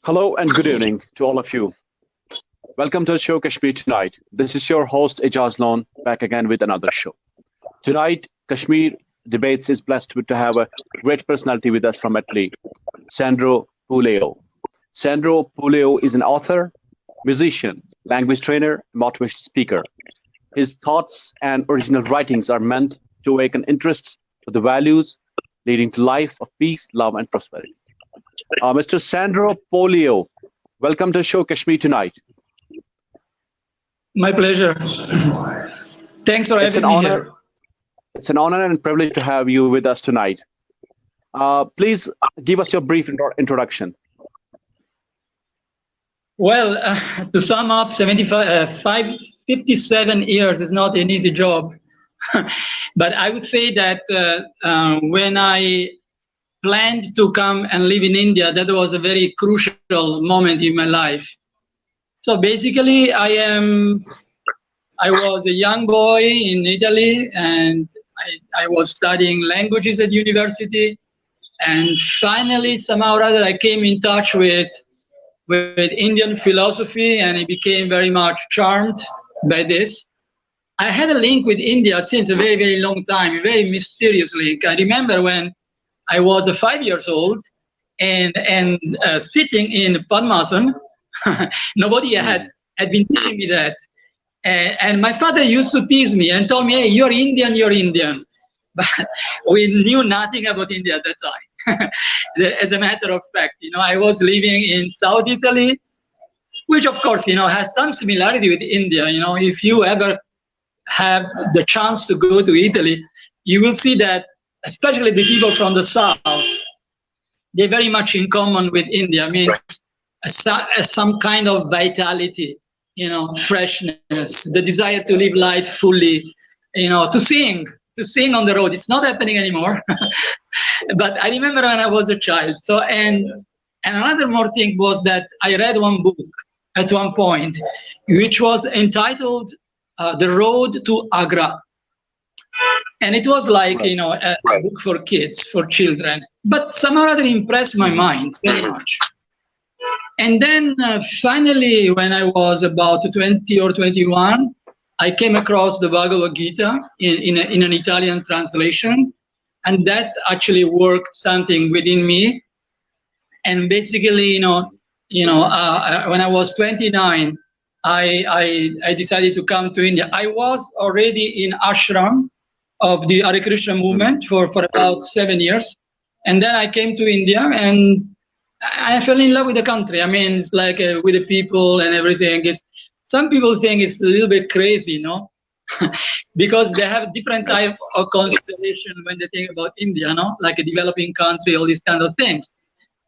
Hello and good evening to all of you. Welcome to the show Kashmir Tonight. This is your host Ijaz Lon back again with another show. Tonight, Kashmir Debates is blessed to have a great personality with us from Italy, Sandro Puleo. Sandro Puleo is an author, musician, language trainer, motivational speaker. His thoughts and original writings are meant to awaken interests for the values leading to life of peace, love, and prosperity. Mr. Sandro Polio, welcome to the show Kashmir Tonight. My pleasure. Thanks for It's having an me honor. here. It's an honor and privilege to have you with us tonight. Please give us your brief introduction. Well, to sum up, 57 years is not an easy job. But I would say that when I planned to come and live in India, that was a very crucial moment in my life. So basically, I was a young boy in Italy, and I was studying languages at university. And finally, somehow or other, I came in touch with Indian philosophy, and I became very much charmed by this. I had a link with India since a very, very long time, a very mysterious link. I remember when I was 5 years old and sitting in Padmasan. Nobody had been telling me that. And my father used to tease me and told me, hey, you're Indian, you're Indian. But we knew nothing about India at that time. As a matter of fact, I was living in South Italy, which of course, has some similarity with India. If you ever have the chance to go to Italy, you will see that, especially the people from the South, they're very much in common with India. I mean, some kind of vitality, freshness, the desire to live life fully, to sing on the road. It's not happening anymore. But I remember when I was a child. So, and another more thing was that I read one book at one point, which was entitled The Road to Agra. And it was like, a book for kids, for children. But somehow or other impressed my mind very much. And then finally, when I was about 20 or 21, I came across the Bhagavad Gita in an Italian translation. And that actually worked something within me. And basically, when I was 29, I decided to come to India. I was already in ashram of the Hare Krishna movement for about 7 years. And then I came to India and I fell in love with the country. I mean, it's like with the people and everything. Some people think it's a little bit crazy, because they have different type of consideration when they think about India, like a developing country, all these kind of things.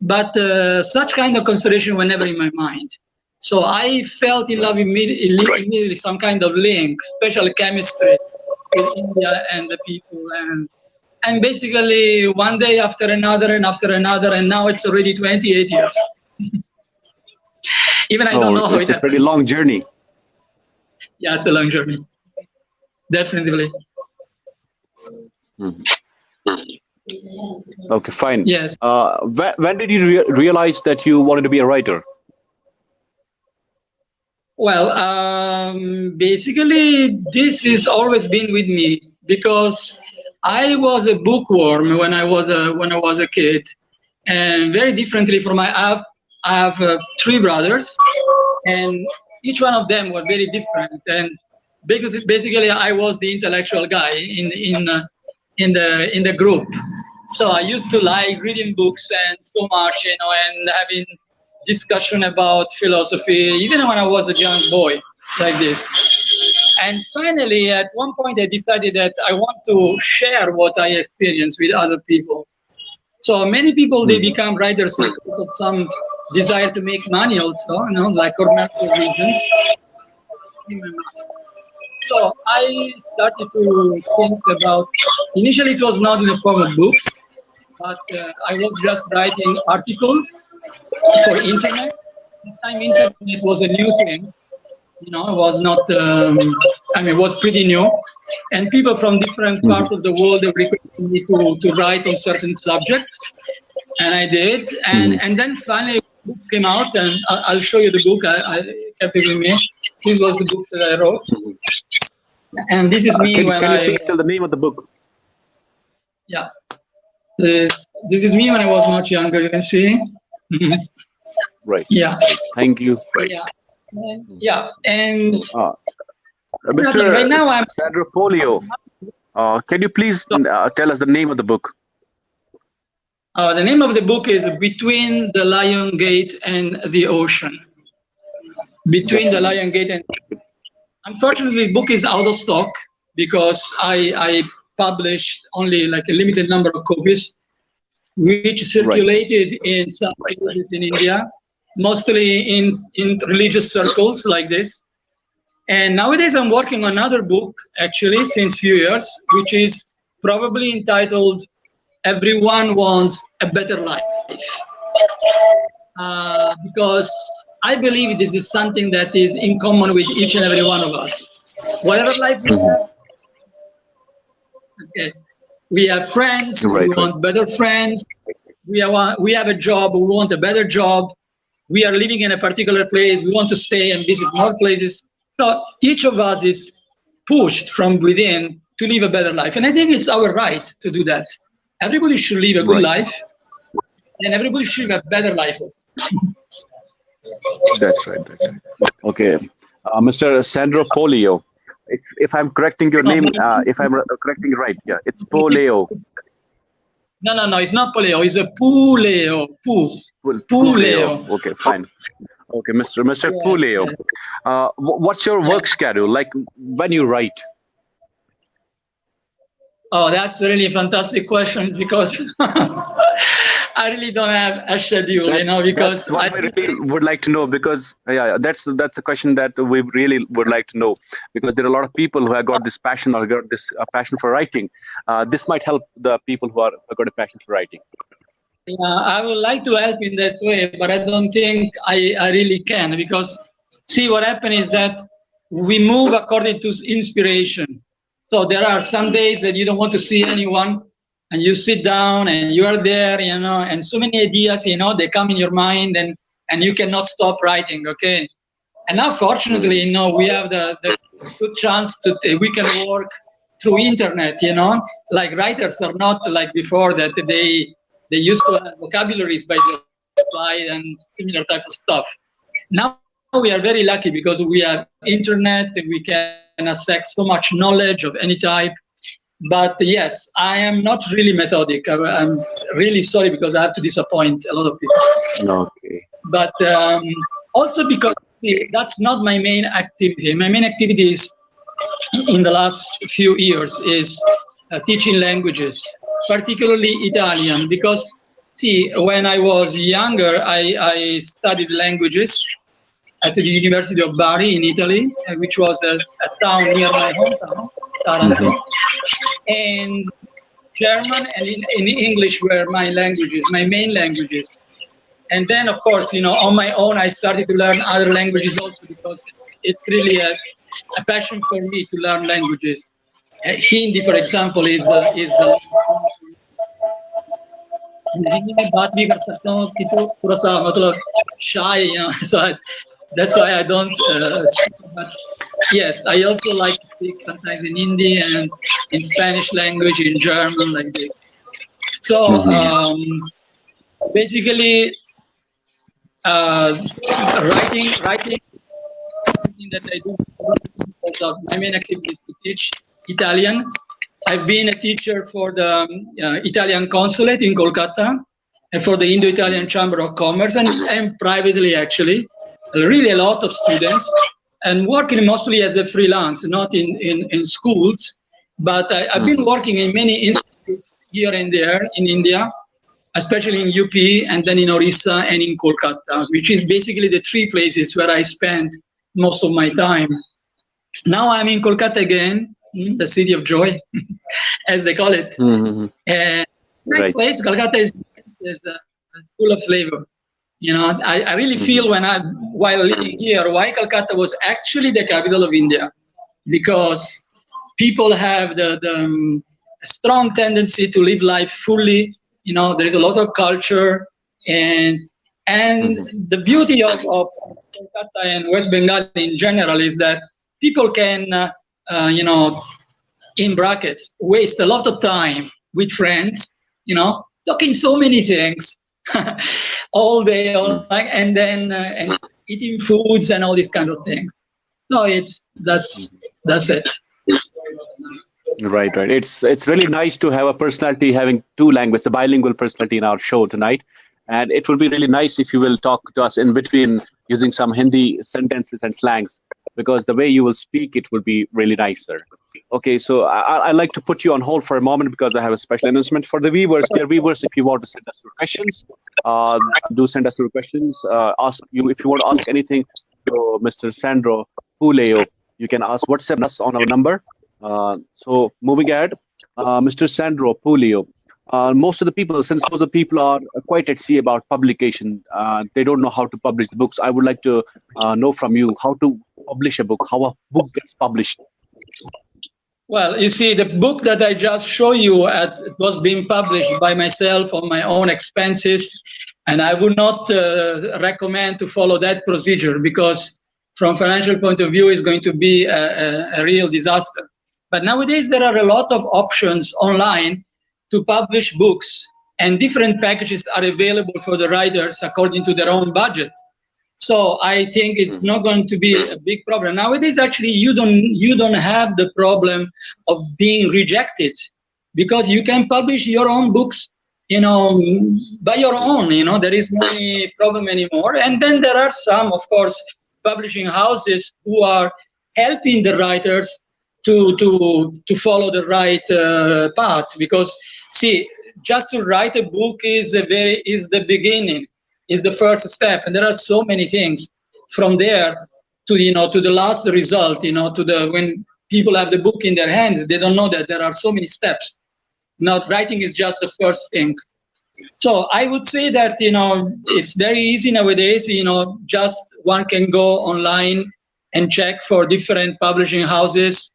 But such kind of consideration were never in my mind. So I felt in love immediately, some kind of link, special chemistry with India and the people. And basically one day after another and after another, and now it's already 28 years. Even I don't know how it's a pretty long journey. Yeah, it's a long journey. Definitely. Okay, fine. Yes. When did you realize that you wanted to be a writer? Well, basically, this has always been with me because I was a bookworm when I was a kid, and very differently from I have 3 brothers, and each one of them were very different. And because basically I was the intellectual guy in the group, so I used to like reading books and so much, and having discussion about philosophy, even when I was a young boy, like this. And finally, at one point, I decided that I want to share what I experienced with other people. So many people, they become writers because of some desire to make money also, like commercial reasons. So I started to think about, initially it was not in the form of books, but I was just writing articles for internet. At the time, internet was a new thing. It was not, it was pretty new. And people from different parts of the world, they requested me to write on certain subjects. And I did. And then finally, book came out, and I'll show you the book. I kept it with me. This was the book that I wrote, and this is me when can you please tell the name of the book? Yeah, this is me when I was much younger. You can see. Right. Yeah. Thank you. Right. Yeah, and Mr. right now I'm Sandro Puleo. Can you please tell us the name of the book? The name of the book is Between the Lion Gate and the Ocean. Between the Lion Gate and... Unfortunately, the book is out of stock because I published only like a limited number of copies, which circulated in some places in India, mostly in religious circles like this. And nowadays I'm working on another book, actually, since few years, which is probably entitled Everyone Wants a Better Life. Because I believe this is something that is in common with each and every one of us. Whatever life we have, okay, we have friends, we want better friends, we have a job, we want a better job, we are living in a particular place, we want to stay and visit more places. So each of us is pushed from within to live a better life. And I think it's our right to do that. Everybody should live a good life, and everybody should have a better life. That's right. That's right. Okay. Mr. Sandro Puleo. If I'm correcting your name, if I'm correcting it right, yeah, it's Puleo. No, it's not Puleo. It's a Puleo. Puleo. Okay, fine. Okay, Mr. Puleo. What's your work schedule like when you write? Oh, that's really fantastic questions because I really don't have a schedule, because that's what I really would like to know, because that's the question that we really would like to know, because there are a lot of people who have got this passion or got this passion for writing. This might help the people who have got a passion for writing. Yeah, I would like to help in that way, but I don't think I really can, because see, what happened is that we move according to inspiration. So there are some days that you don't want to see anyone, and you sit down and you are there, and so many ideas, they come in your mind, and you cannot stop writing, okay? And now, fortunately, we have the good chance we can work through internet, like writers are not like before that they used to have vocabularies by the slide and similar type of stuff. Now we are very lucky because we have internet, and we can access so much knowledge of any type. But yes, I am not really methodic. I'm really sorry because I have to disappoint a lot of people. Okay. But also because that's not my main activity. My main activity is, in the last few years, is teaching languages, particularly Italian, because see, when I was younger, I studied languages at the University of Bari in Italy, which was a town near my hometown, Taranto. And German and in English were my languages, my main languages. And then, of course, on my own, I started to learn other languages also, because it's really a passion for me to learn languages. Hindi, for example, is the shy, so that's why I don't but yes, I also like to speak sometimes in Hindi and in Spanish language, in German, like this. So basically writing something that I do because of my main activity is to teach Italian. I've been a teacher for the Italian consulate in Kolkata and for the Indo-Italian Chamber of Commerce, and privately, actually, really a lot of students, and working mostly as a freelance, not in schools, but I've been working in many institutes here and there in India, especially in UP and then in Orissa and in Kolkata, which is basically the three places where I spend most of my time. Now I'm in Kolkata again, the city of joy, as they call it. Nice place. Kolkata is full of flavor. I really feel while living here, why Kolkata was actually the capital of India, because people have the strong tendency to live life fully. There is a lot of culture, and And the beauty of Kolkata and West Bengal in general is that people can, in brackets, waste a lot of time with friends, talking so many things all day, all night, and then and eating foods and all these kind of things. So that's it. Right. It's really nice to have a personality having two languages, a bilingual personality in our show tonight. And it will be really nice if you will talk to us in between using some Hindi sentences and slangs, because the way you will speak, it will be really nice, sir. Okay, so I'd like to put you on hold for a moment because I have a special announcement for the viewers. Dear viewers, if you want to send us your questions, do send us your questions. Ask you if you want to ask anything to Mr. Sandro Puleo, you can ask WhatsApp us on our number. So moving ahead, Mr. Sandro Puleo. Most of the people, since most of the people are quite at sea about publication, they don't know how to publish books. I would like to know from you how to publish a book, how a book gets published. Well, you see, the book that I just showed you, it was being published by myself on my own expenses, and I would not recommend to follow that procedure because from financial point of view, it's going to be a real disaster. But nowadays, there are a lot of options online to publish books, and different packages are available for the writers according to their own budget. So I think it's not going to be a big problem. Nowadays, actually, you don't have the problem of being rejected because you can publish your own books, by your own. There is no problem anymore. And then there are some, of course, publishing houses who are helping the writers to follow the right path. Because see, just to write a book is the beginning. Is the first step, and there are so many things from there to to the last result. When people have the book in their hands, they don't know that there are so many steps. Now, writing is just the first thing. So I would say that it's very easy nowadays. Just one can go online and check for different publishing houses.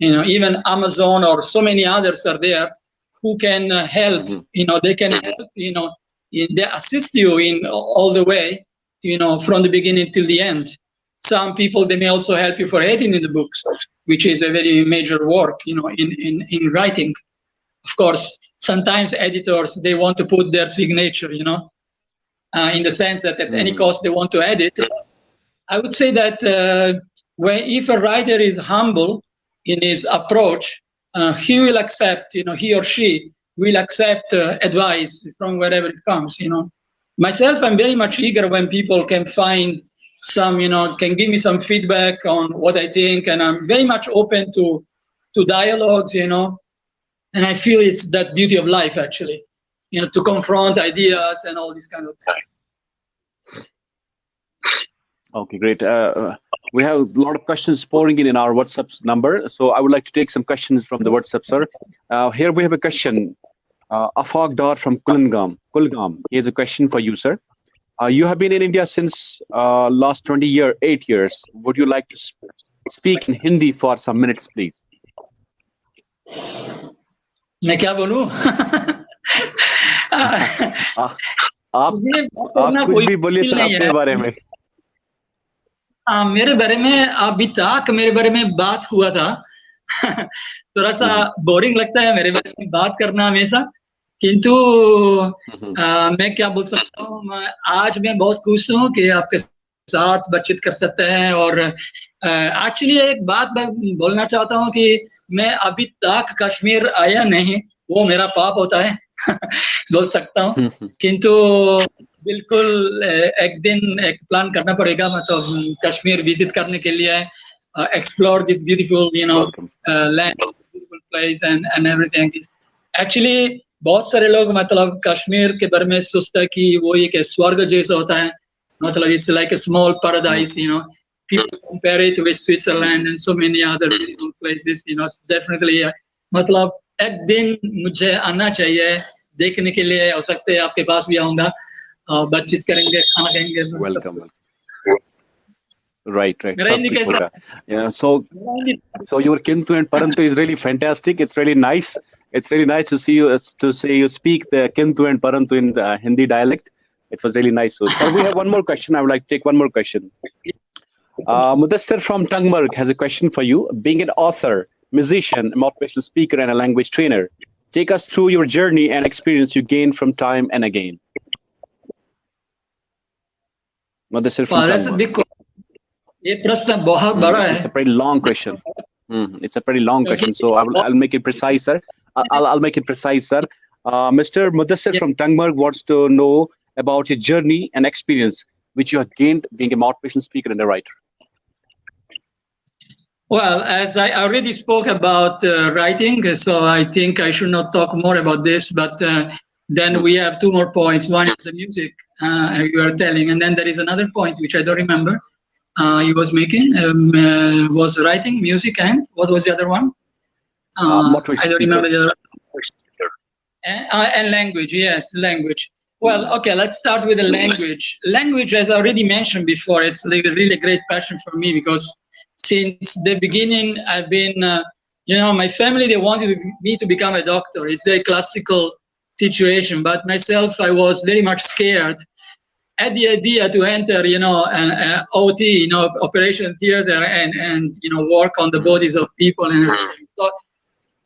Even Amazon or so many others are there who can help. They can help. They assist you in all the way, from the beginning till the end. Some people, they may also help you for editing the books, which is a very major work, in writing. Of course, sometimes editors, they want to put their signature, in the sense that at any cost they want to edit. I would say that if a writer is humble in his approach, he will accept, he or she will accept advice from wherever it comes. Myself, I'm very much eager when people can find some, can give me some feedback on what I think, and I'm very much open to dialogues, and I feel it's that beauty of life, actually, to confront ideas and all these kind of things. Okay, great. We have a lot of questions pouring in our WhatsApp number, so I would like to take some questions from the WhatsApp, sir. Here we have a question. Afagdar from Kulgam. Here's a question for you, sir. You have been in India since last 8 years. Would you like to speak in Hindi for some minutes, please? मैं क्या बोलूं? आप कुछ भी बोलिए sir अपने बारे में. मेरे बारे में अभी तक मेरे बारे में बात हुआ था. थोड़ा सा बोरिंग लगता है मेरे बारे में बात करना हमेशा, किंतु मैं क्या बोल सकता हूँ. आज मैं बहुत खुश हूँ कि आपके साथ बातचीत कर सकते हैं. और एक्चुअली एक बात मैं बोलना चाहता हूँ कि मैं अभी तक कश्मीर आया नहीं, वो मेरा पाप होता है. बोल सकता हूँ, किंतु बिल्कुल एक दिन एक प्लान करना पड़ेगा, मतलब कश्मीर विजिट करने के लिए, explore this beautiful land, beautiful place and everything. Actually बहुत सारे लोग मतलब कश्मीर के बारे में सोचता है कि वो एक स्वर्ग जैसा होता है, मतलब it's like a small paradise, people compare it with Switzerland and so many other beautiful places. It's definitely मतलब एक दिन मुझे आना चाहिए देखने के लिए. हो सकते है आपके पास भी आऊंगा, बातचीत करेंगे, खाना खाएंगे. Welcome. Right. Yeah. So your Kintu and Parantu is really fantastic. It's really nice. It's really nice to see you speak the Kintu and Parantu in the Hindi dialect. It was really nice. So, sir, we have one more question. I would like to take one more question. Mudassir from Tangmarg has a question for you. Being an author, musician, motivational speaker, and a language trainer, take us through your journey and experience you gained from time and again. Mudassir from Well, that's a Tangmarg. big question. ये प्रश्न बहुत बड़ा It's a है. pretty long question. It's a pretty long question, so I'll make it precise, sir. I'll make it precise, sir. Mr. Mudassir from Tangmarg wants to know about your journey and experience which you have gained being a motivational speaker and a writer. Well, as I already spoke about writing, so I think I should not talk more about this, but then we have two more points. One is the music you are telling, and then there is another point which I don't remember. He was making, was writing, music, and what was the other one? I don't remember the other one. And language, yes, language. Well, okay, let's start with the language. Language, as I already mentioned before, it's like a really great passion for me because since the beginning, I've been, my family, they wanted me to become a doctor. It's a very classical situation, but myself, I was very much scared at the idea to enter, an OT, operation theater and work on the bodies of people and everything. So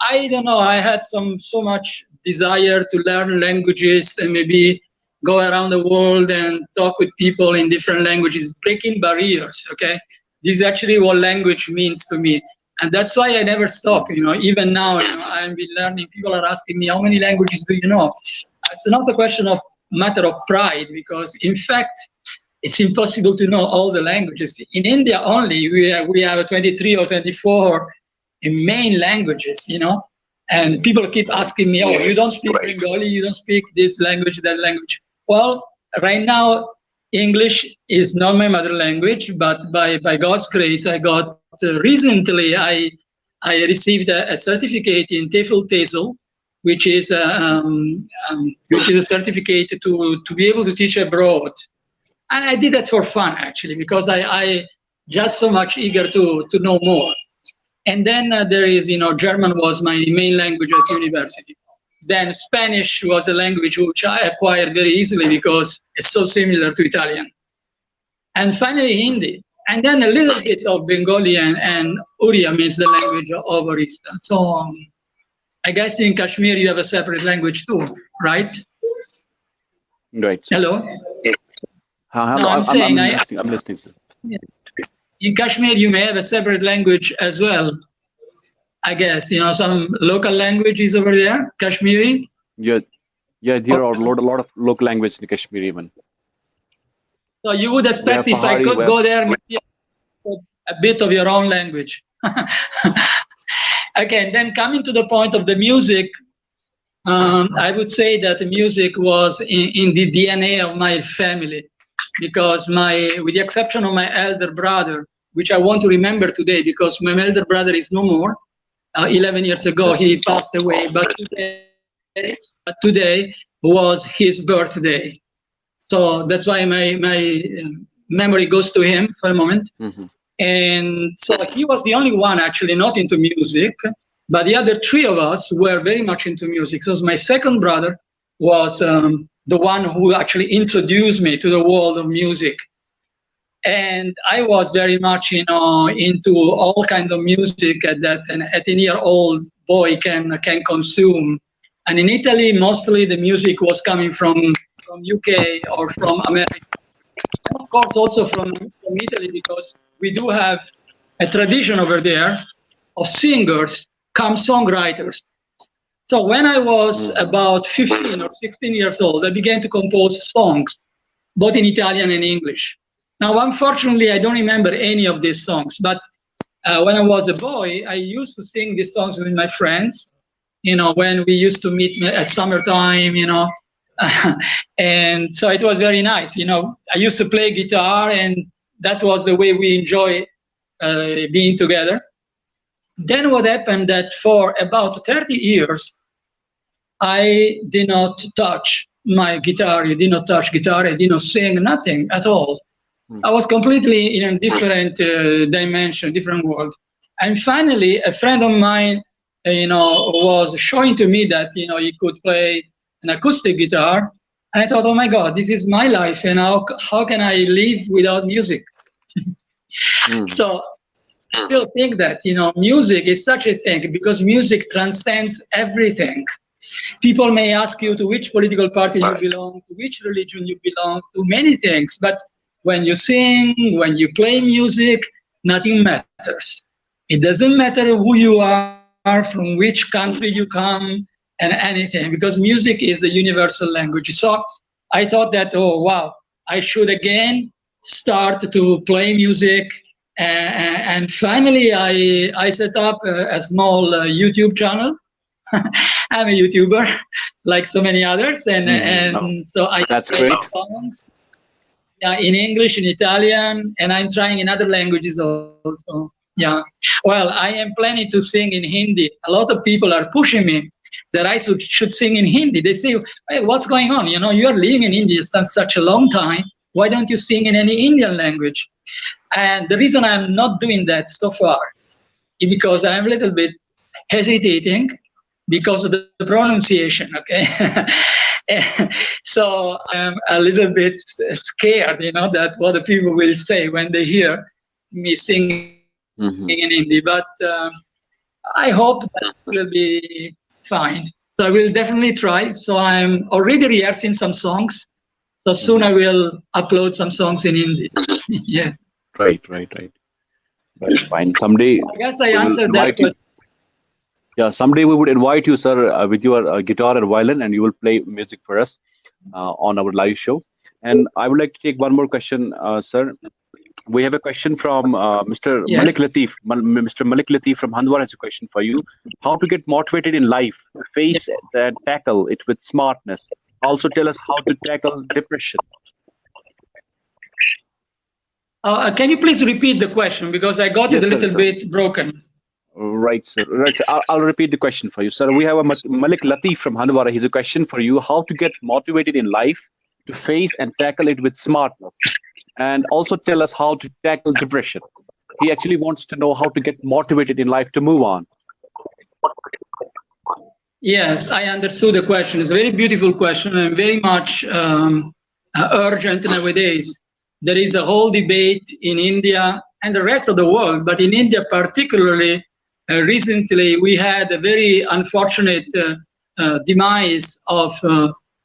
I don't know, I had so much desire to learn languages and maybe go around the world and talk with people in different languages, breaking barriers, okay? This is actually what language means to me. And that's why I never stop, even now, I've been learning, people are asking me, how many languages do you know? It's not a question of matter of pride, because in fact, it's impossible to know all the languages. In India only, we have 23 or 24 main languages, and people keep asking me, oh, you don't speak Bengali, you don't speak this language, that language. Well, right now, English is not my mother language, but by God's grace, I got, recently, I received a certificate in TEFL, which is a certificate to be able to teach abroad. And I did that for fun, actually, because I just so much eager to know more. And then there is, German was my main language at university. Then Spanish was a language which I acquired very easily because it's so similar to Italian. And finally, Hindi. And then a little bit of Bengali and Uriya means the language of Orissa. So I guess in Kashmir you have a separate language too, right? Right. Hello? Hello. No, I'm saying I'm listening, sir. In Kashmir you may have a separate language as well. I guess, some local languages over there, Kashmiri. Yeah, there are a lot of local language in Kashmir even. So you would expect if I could go there, maybe a bit of your own language. Okay, and then coming to the point of the music, I would say that the music was in the DNA of my family, because with the exception of my elder brother, which I want to remember today, because my elder brother is no more. 11 years ago, he passed away, but today was his birthday. So that's why my memory goes to him for a moment. Mm-hmm. And so he was the only one actually not into music, but the other three of us were very much into music. So my second brother was the one who actually introduced me to the world of music. And I was very much, into all kinds of music at that, and at a year-old boy can consume. And in Italy, mostly the music was coming from UK or from America. And of course, also from Italy, because we do have a tradition over there of singers come songwriters. So when I was about 15 or 16 years old, I began to compose songs, both in Italian and English. Now, unfortunately, I don't remember any of these songs, but when I was a boy, I used to sing these songs with my friends, when we used to meet at summertime, and so it was very nice. I used to play guitar, and that was the way we enjoy being together. Then what happened that for about 30 years, I did not touch my guitar. I did not touch guitar. I did not sing, nothing at all. I was completely in a different dimension, different world. And finally, a friend of mine, was showing to me that, he could play an acoustic guitar. And I thought, oh my God, this is my life, and how can I live without music? So I still think that, music is such a thing because music transcends everything. People may ask you to which political party you belong, to which religion you belong, to many things. But when you sing, when you play music, nothing matters. It doesn't matter who you are, from which country you come, and anything, because music is the universal language. So I thought that, oh, wow, I should again start to play music. And finally, I set up a small YouTube channel. I'm a YouTuber, like so many others, and so I play songs, in English, in Italian, and I'm trying in other languages also. Yeah. Well, I am planning to sing in Hindi. A lot of people are pushing me that I should sing in Hindi. They say, hey, what's going on? You are living in India since such a long time. Why don't you sing in any Indian language? And the reason I'm not doing that so far is because I'm a little bit hesitating because of the pronunciation, okay? So I'm a little bit scared, that what the people will say when they hear me singing in Hindi. But I hope that will be fine. So I will definitely try. So I'm already rehearsing some songs. So soon I will upload some songs in Hindi. Yes. Right. Fine. Someday. I guess I answered that question. Yeah, someday we would invite you, sir, with your guitar and violin, and you will play music for us on our live show. And I would like to take one more question, sir. We have a question from Mr. Yes. Malik Latif. Mr. Malik Latif from Handwar has a question for you. How to get motivated in life, face and tackle it with smartness. Also tell us how to tackle depression. Can you please repeat the question, because I got it a little bit broken. Right, sir. I'll repeat the question for you, sir. We have a Malik Latif from Handwara. He's a question for you: how to get motivated in life, to face and tackle it with smartness, and also tell us how to tackle depression. He actually wants to know how to get motivated in life to move on. Yes, I understood the question. It's a very beautiful question and very much urgent nowadays. There is a whole debate in India and the rest of the world, but in India particularly, recently we had a very unfortunate demise of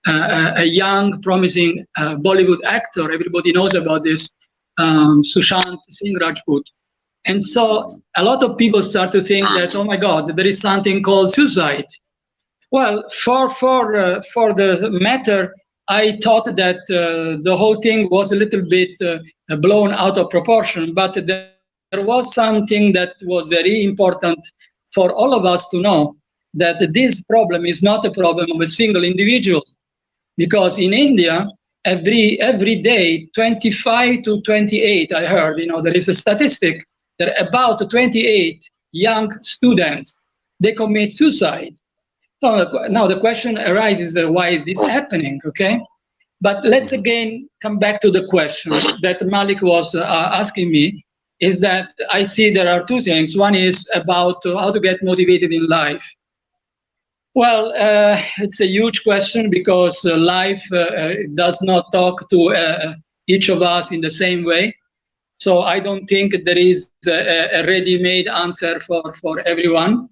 a young, promising Bollywood actor. Everybody knows about this, Sushant Singh Rajput. And so a lot of people start to think that, oh my God, there is something called suicide. Well, for the matter, I thought that the whole thing was a little bit blown out of proportion, but there was something that was very important for all of us to know, that this problem is not a problem of a single individual. Because in India, every day, 25 to 28, I heard, there is a statistic that about 28 young students, they commit suicide. So now the question arises, why is this happening, okay? But let's again come back to the question that Malik was asking me, is that I see there are two things. One is about how to get motivated in life. Well, it's a huge question because life does not talk to each of us in the same way. So I don't think there is a ready-made answer for everyone.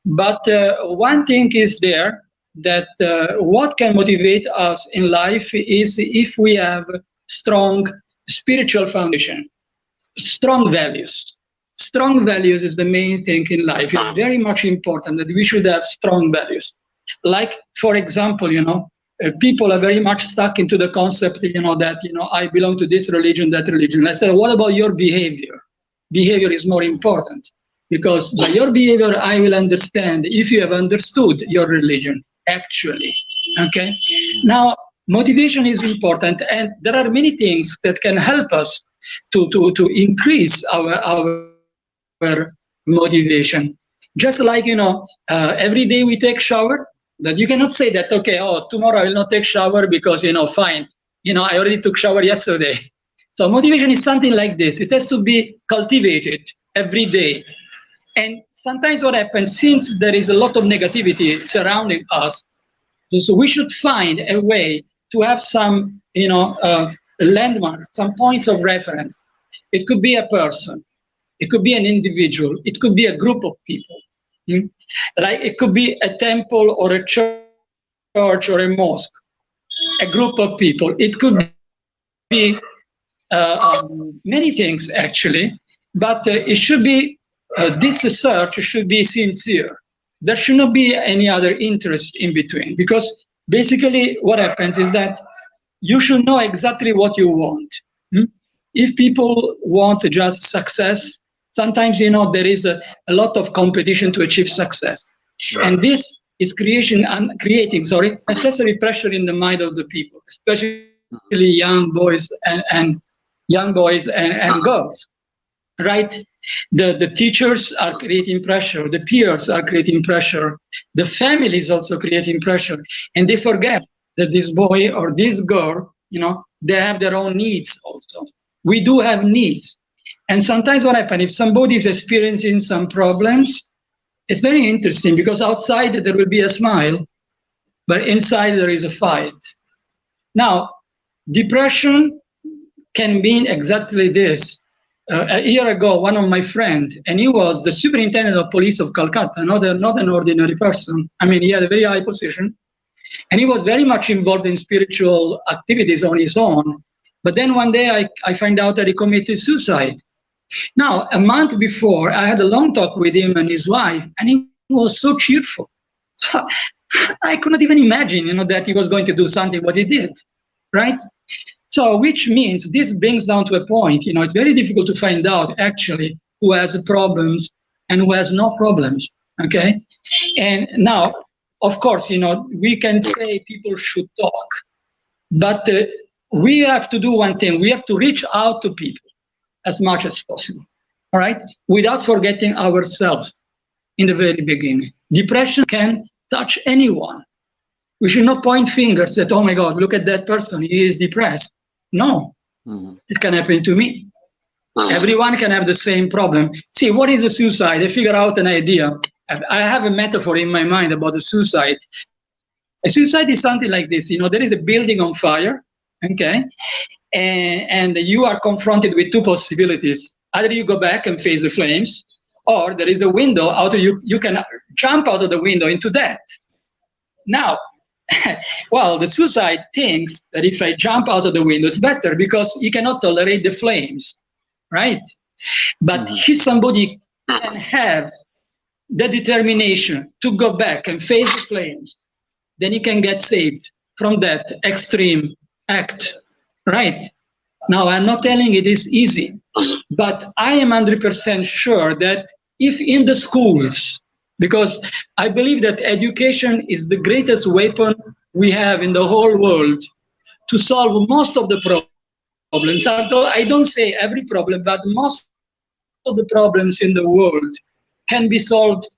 But one thing is there, that what can motivate us in life is if we have strong spiritual foundation, strong values. Strong values is the main thing in life. It's very much important that we should have strong values. Like, for example, people are very much stuck into the concept, that, I belong to this religion, that religion. I said, what about your behavior? Behavior is more important. Because by your behavior, I will understand if you have understood your religion, actually, okay? Now, motivation is important, and there are many things that can help us to increase our motivation. Just like, every day we take shower, that you cannot say that, okay, tomorrow I will not take shower because, fine, I already took shower yesterday. So motivation is something like this. It has to be cultivated every day. And sometimes what happens, since there is a lot of negativity surrounding us, so we should find a way to have some, landmarks, some points of reference. It could be a person, it could be an individual, it could be a group of people. Like it could be a temple or a church or a mosque, a group of people. It could be many things actually, but it should be, this search should be sincere. There should not be any other interest in between, because basically what happens is that you should know exactly what you want. If people want just success, sometimes, there is a lot of competition to achieve success. Right. And this is creating unnecessary pressure in the mind of the people, especially young boys and girls, right? The teachers are creating pressure, the peers are creating pressure, the family is also creating pressure, and they forget that this boy or this girl, they have their own needs also. We do have needs. And sometimes what happens, if somebody is experiencing some problems, it's very interesting, because outside there will be a smile, but inside there is a fight. Now, depression can mean exactly this. A year ago, one of my friends, and he was the superintendent of police of Kolkata, not an ordinary person. I mean, he had a very high position, and he was very much involved in spiritual activities on his own. But then one day I find out that he committed suicide. Now, a month before, I had a long talk with him and his wife, and he was so cheerful. I could not even imagine, that he was going to do something, but he did, right? So, which means this brings down to a point, it's very difficult to find out actually who has problems and who has no problems, okay? And now, of course, we can say people should talk, but we have to do one thing. We have to reach out to people as much as possible, all right? Without forgetting ourselves in the very beginning. Depression can touch anyone. We should not point fingers that, oh my God, look at that person, he is depressed. No, it can happen to me. Everyone can have the same problem. See, what is a suicide? I figure out an idea. I have a metaphor in my mind about a suicide. A suicide is something like this. There is a building on fire, okay? And you are confronted with two possibilities. Either you go back and face the flames, or there is a window out of you can jump out of the window into that. Now, well, the suicide thinks that if I jump out of the window, it's better because he cannot tolerate the flames, right? But if somebody can have the determination to go back and face the flames, then he can get saved from that extreme act, right? Now, I'm not telling it is easy, but I am 100% sure that if in the schools, because I believe that education is the greatest weapon we have in the whole world to solve most of the problems. I don't say every problem, but most of the problems in the world can be solved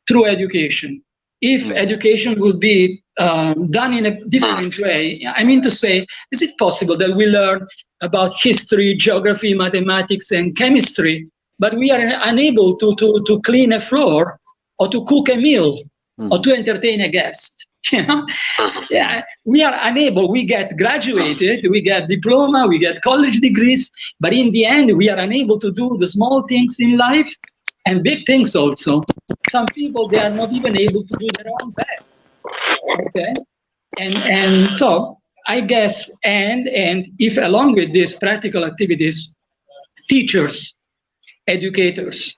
through education. If education will be done in a different way, I mean to say, is it possible that we learn about history, geography, mathematics, and chemistry, but we are unable to clean a floor or to cook a meal or to entertain a guest? Yeah, we are unable. We get graduated, we get diploma, we get college degrees, but in the end, we are unable to do the small things in life and big things also. Some people, they are not even able to do their own bed. Okay, and so I guess, and if along with these practical activities, teachers, educators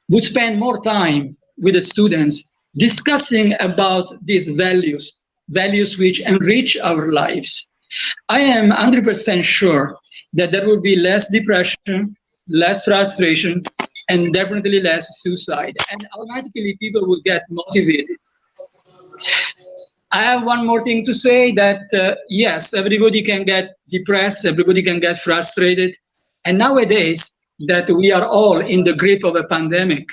would spend more time with the students discussing about these values which enrich our lives, I am 100% sure that there will be less depression, less frustration, and definitely less suicide. And automatically people will get motivated. I have one more thing to say, that yes, everybody can get depressed, everybody can get frustrated. And nowadays that we are all in the grip of a pandemic,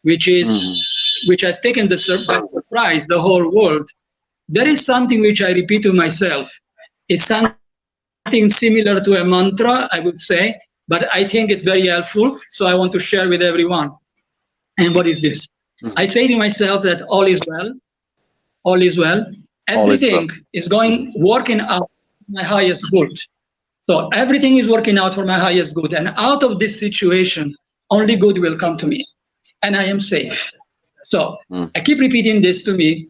which has taken by surprise the whole world, there is something which I repeat to myself. It's something similar to a mantra, I would say, but I think it's very helpful, so I want to share with everyone. And what is this? I say to myself that all is well, all is well. Everything is working out my highest good. So everything is working out for my highest good. And out of this situation, only good will come to me. And I am safe. So I keep repeating this to me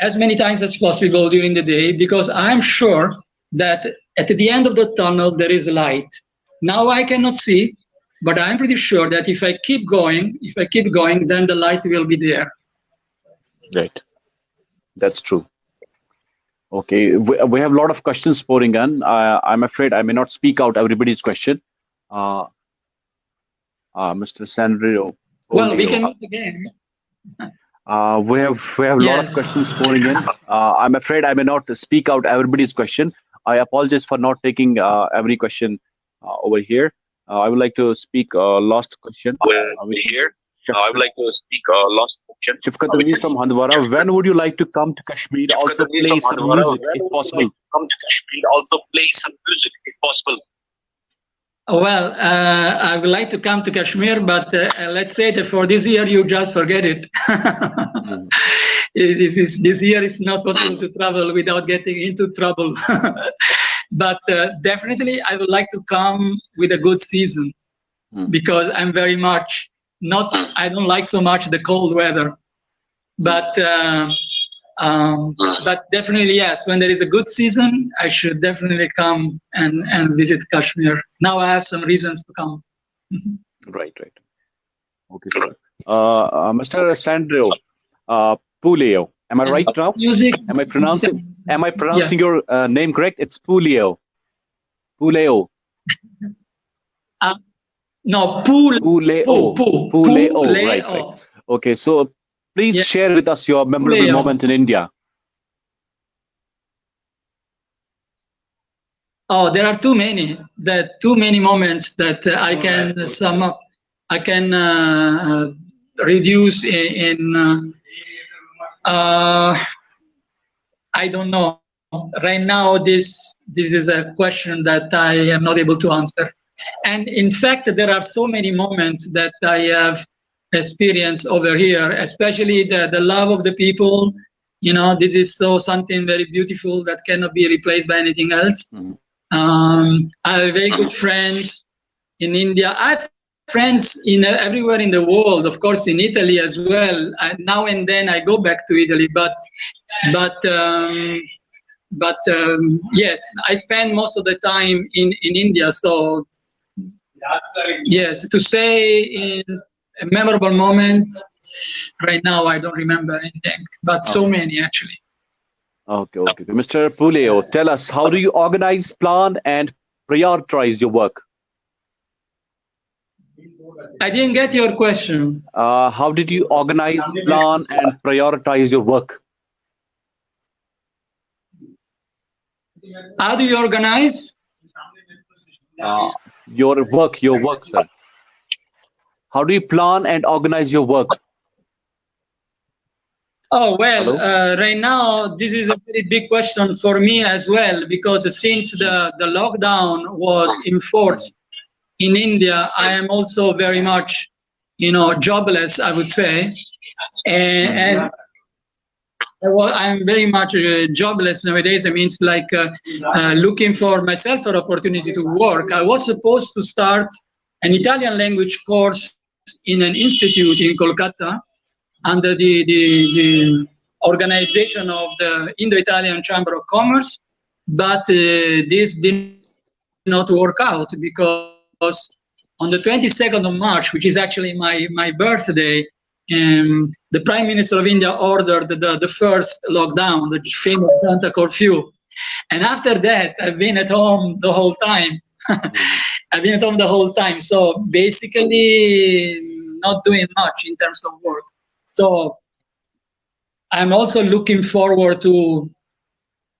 as many times as possible during the day, because I'm sure that at the end of the tunnel, there is light. Now I cannot see, but I'm pretty sure that if I keep going, then the light will be there. Right. That's true. Okay. We have a lot of questions pouring in. I'm afraid I may not speak out everybody's question. Mr. Sandro Well, we Puleo. can meet again. We have a lot of Yes. questions pouring in. I'm afraid I may not speak out everybody's question. I apologize for not taking every question over here. I would like to speak last question. I would like to speak last question. Shifkat Aziz from Handwara. When would you like to come to Kashmir? Also play some music if possible. Come to Kashmir, also play some music if possible. Well, I would like to come to Kashmir, but let's say that for this year, you just forget it. This year, it's not possible to travel without getting into trouble. But definitely, I would like to come with a good season, because I'm very much I don't like so much the cold weather. But definitely, yes, when there is a good season, I should definitely come and visit Kashmir. Now I have some reasons to come. Right. Okay, sir. Mr. Sandro Puleo. Am I right now? Music. Am I pronouncing your name correct? It's Puleo. Puleo. No, Puleo. Right. Okay, so please share with us your memorable moment in India. Oh, there are too many. Too many moments that I can sum up. I can reduce in. I don't know. Right now, this is a question that I am not able to answer. And in fact, there are so many moments that I have experienced over here, especially the love of the people. You know, this is something very beautiful that cannot be replaced by anything else. I have very good friends in India. I have friends everywhere in the world, of course, in Italy as well. Now and then I go back to Italy, but yes, I spend most of the time in India. So yes, to say in a memorable moment, right now I don't remember anything, but so many actually. Okay. Mr. Puleo, tell us, how do you organize, plan, and prioritize your work? I didn't get your question. How did you organize, plan, and prioritize your work? How do you organize? Your work, sir. How do you plan and organize your work? Oh, well, right now, this is a very big question for me as well, because since the lockdown was enforced in India, I am also very much, jobless, I would say. And I'm very much jobless nowadays. I mean, it's like looking for myself an opportunity to work. I was supposed to start an Italian language course in an institute in Kolkata under the organization of the Indo-Italian Chamber of Commerce, but this did not work out because on the 22nd of March, which is actually my birthday, the Prime Minister of India ordered the first lockdown, the famous Janta curfew. And after that, I've been at home the whole time. So basically, not doing much in terms of work. So I'm also looking forward to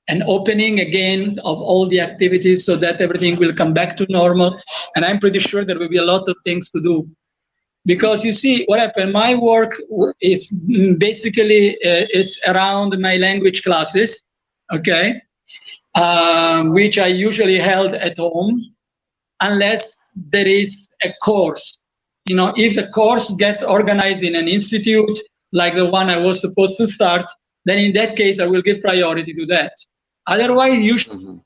an opening again of all the activities so that everything will come back to normal. And I'm pretty sure there will be a lot of things to do. Because you see, what happened, my work is basically, it's around my language classes, okay, which I usually held at home, unless there is a course. If a course gets organized in an institute, like the one I was supposed to start, then in that case, I will give priority to that. Otherwise, usually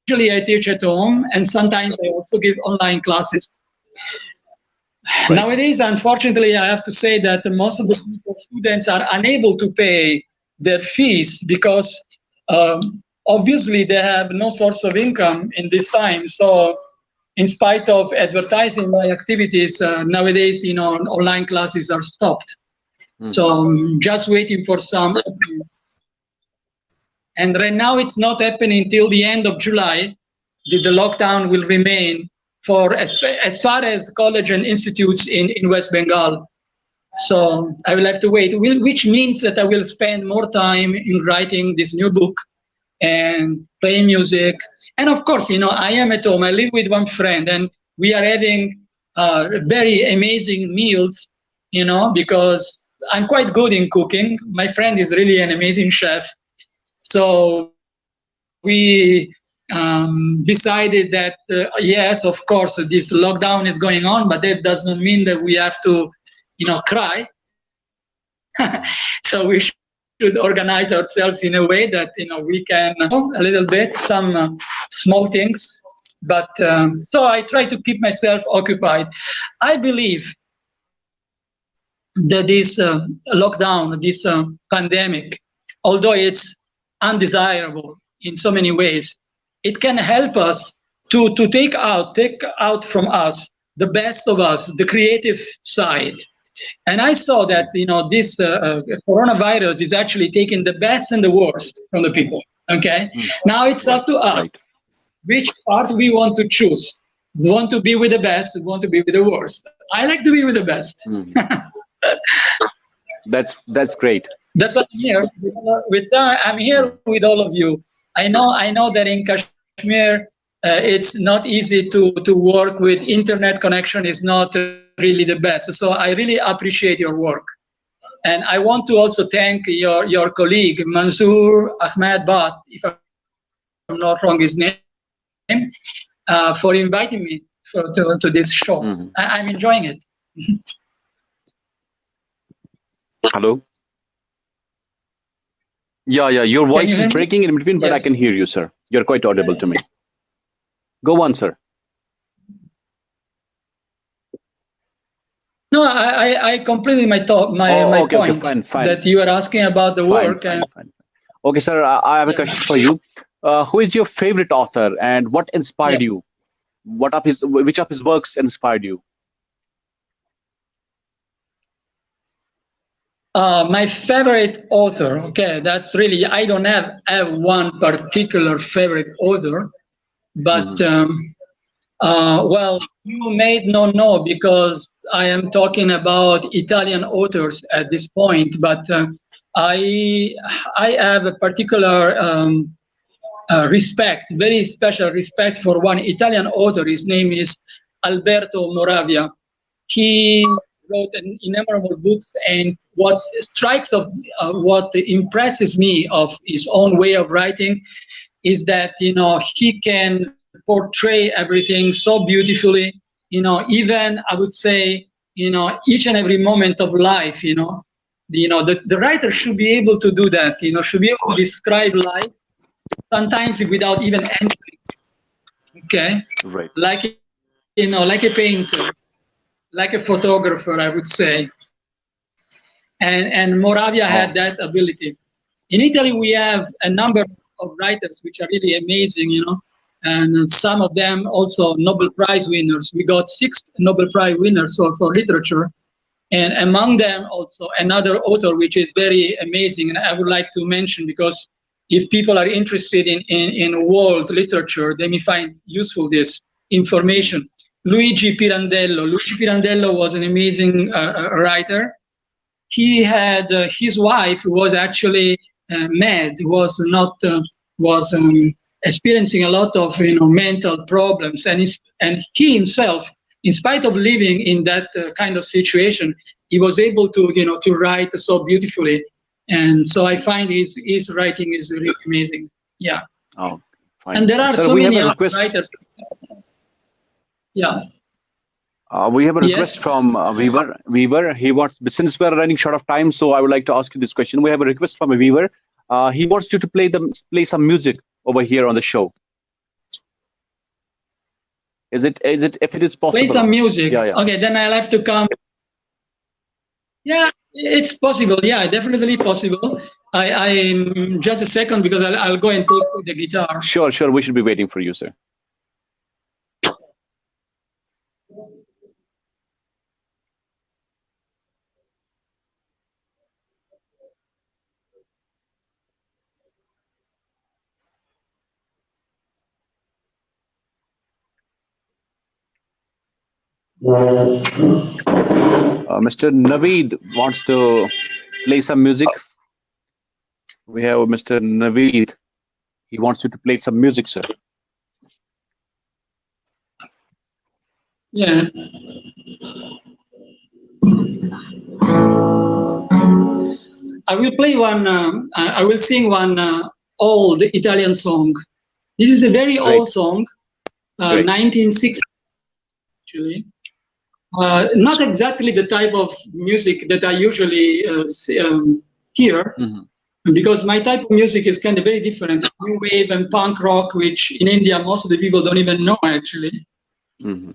I teach at home, and sometimes I also give online classes. Right. Nowadays, unfortunately, I have to say that most of the students are unable to pay their fees because obviously they have no source of income in this time. So, in spite of advertising my activities, nowadays, online classes are stopped. So I'm just waiting for some. And right now, it's not happening till the end of July. The lockdown will remain for as far as college and institutes in West Bengal. So I will have to wait, which means that I will spend more time in writing this new book and playing music. And of course, I am at home. I live with one friend, and we are having very amazing meals, because I'm quite good in cooking. My friend is really an amazing chef. So we decided that, yes, of course, this lockdown is going on, but that does not mean that we have to, cry. So we should organize ourselves in a way that, we can a little bit, some small things. But so I try to keep myself occupied. I believe that this lockdown, this pandemic, although it's undesirable in so many ways, it can help us to take out from us the best of us, the creative side. And I saw that this coronavirus is actually taking the best and the worst from the people. Okay, now it's up to us which part we want to choose. We want to be with the best. We want to be with the worst. I like to be with the best. That's great. That's why I'm here. I'm here with all of you. I know that in Kashmir, it's not easy to work with internet connection. Is not really the best. So I really appreciate your work, and I want to also thank your colleague Mansoor Ahmed Bhat, if I'm not wrong his name, for inviting me to this show. I'm enjoying it. Hello. Yeah. Your voice is breaking in between, but I can hear you, sir. You're quite audible to me. Go on, sir. No, I completed my thought, my point. Okay, fine. That you are asking about the work. Fine. Okay, sir. I have a question for you. Who is your favorite author, and what inspired you? Which of his works inspired you? My favorite author. Okay, that's really, I don't have one particular favorite author, but well, you may not know because I am talking about Italian authors at this point, but I have a particular respect, very special respect for one Italian author. His name is Alberto Moravia. He wrote innumerable books, and what impresses me of his own way of writing is that he can portray everything so beautifully. Even I would say each and every moment of life. The writer should be able to do that. Should be able to describe life sometimes without even entering. Okay, right. like a painter, like a photographer, I would say. And Moravia had that ability. In Italy, we have a number of writers which are really amazing, and some of them also Nobel Prize winners. We got 6 Nobel Prize winners for literature, and among them also another author which is very amazing, and I would like to mention because if people are interested in world literature, they may find useful this information. Luigi Pirandello. Luigi Pirandello was an amazing writer. He had his wife was actually mad. Was not experiencing a lot of mental problems, and he himself, in spite of living in that kind of situation, he was able to write so beautifully. And so I find his writing is really amazing. Yeah. Oh, fine. And there are so many other writers. Yeah. We have a request from Weaver. He wants, since we're running short of time, so I would like to ask you this question. We have a request from a Weaver. He wants you to play some music over here on the show. Is it if it is possible? Play some music. Yeah, yeah. Okay, then I'll have to come. Yeah, it's possible. Yeah, definitely possible. I just a second because I'll go and take the guitar. Sure, sure. We should be waiting for you, sir. Mr. Naveed wants to play some music. We have Mr. Naveed. He wants you to play some music, sir. Yes. I will play one. I will sing one old Italian song. This is a very Great. old song, Great. 1960 actually. Not exactly the type of music that I usually hear, because my type of music is kind of very different. New wave and punk rock, which in India most of the people don't even know actually.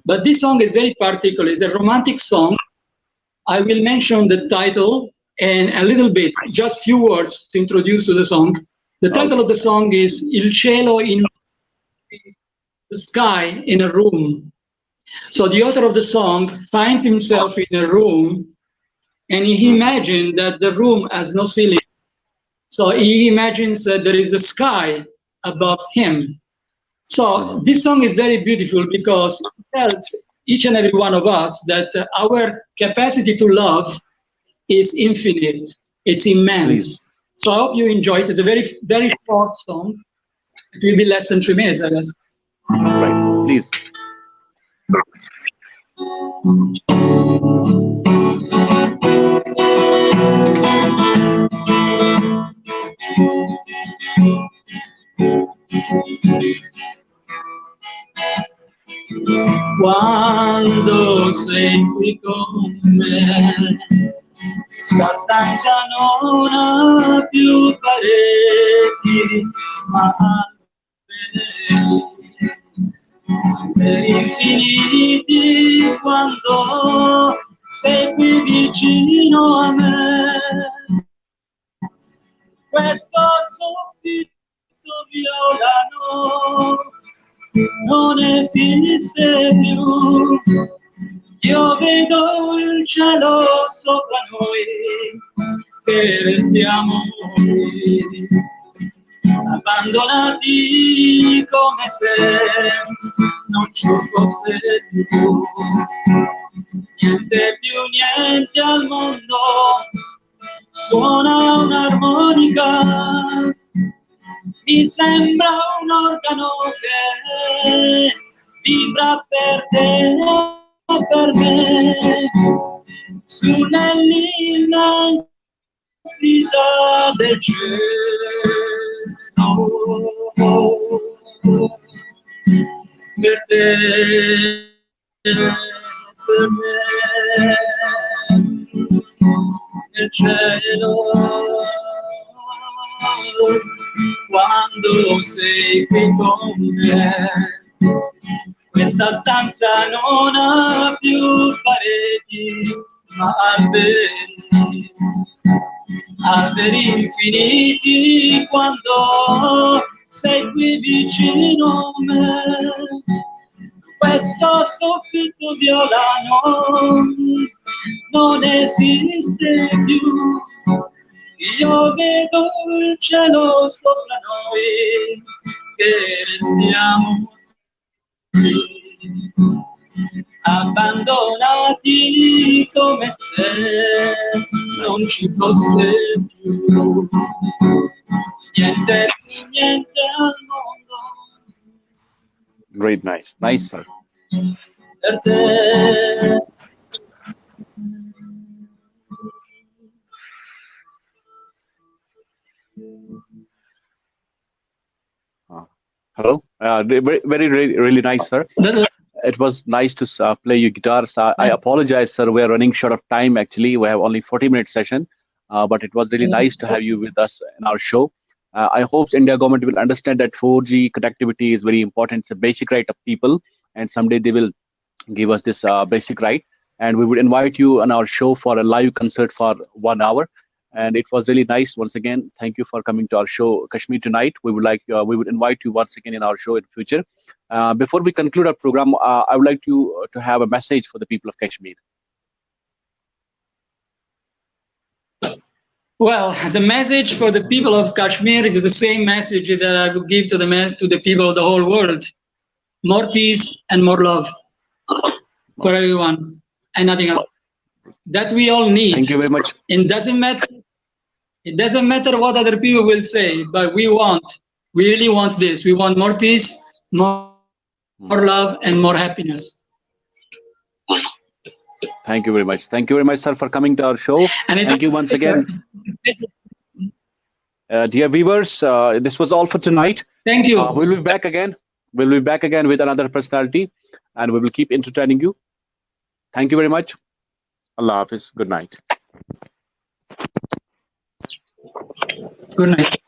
But this song is very particular. It's a romantic song. I will mention the title and a little bit, just few words to introduce to the song. The title of the song is Il cielo in the sky in a room. So the author of the song finds himself in a room and he imagines that the room has no ceiling. So he imagines that there is a sky above him. So this song is very beautiful because it tells each and every one of us that our capacity to love is infinite. It's immense. Please. So I hope you enjoy it. It's a very, very short song. It will be less than 3 minutes, I guess. Right. Please. Quando sei qui con me, sta stanza non ha più pareti, ma alberi infiniti. Quando sei qui vicino a me, questo soffitto violano non esiste più. Io vedo il cielo sopra noi, che restiamo qui, abbandonati come se non ci fosse più niente al mondo. Suona un'armonica, mi sembra un organo che vibra per te e per me, su nell'immensità del cielo, per te e per me, nel cielo. Quando sei qui con me, questa stanza non ha più pareti, ma alberi, alberi infiniti. Quando sei qui vicino a me, questo soffitto violano non esiste più. Io vedo il cielo sopra noi, che restiamo qui, abbandonati come se non ci fosse più niente al mondo. Great, nice, sir. Per te. Hello. Really nice, sir. It was nice to play your guitars. I apologize, sir. We are running short of time. Actually, we have only 40-minute session, but it was really nice to have you with us in our show. I hope India government will understand that 4G connectivity is very important. It's a basic right of people. and someday they will give us this basic right. And we would invite you on our show for a live concert for 1 hour. And it was really nice. Once again, thank you for coming to our show, Kashmir Tonight. We would invite you once again in our show in future. Before we conclude our program, I would like to have a message for the people of Kashmir. Well, the message for the people of Kashmir is the same message that I would give to the people of the whole world: more peace and more love for everyone, and nothing else. That we all need. Thank you very much. It doesn't matter what other people will say, but we really want this. We want more peace, more love, and more happiness. Thank you very much. Thank you very much, sir, for coming to our show. And thank you once again. Dear viewers, this was all for tonight. Thank you. We'll be back again. We'll be back again with another personality, and we will keep entertaining you. Thank you very much. Allah Hafiz. Good night. Good night.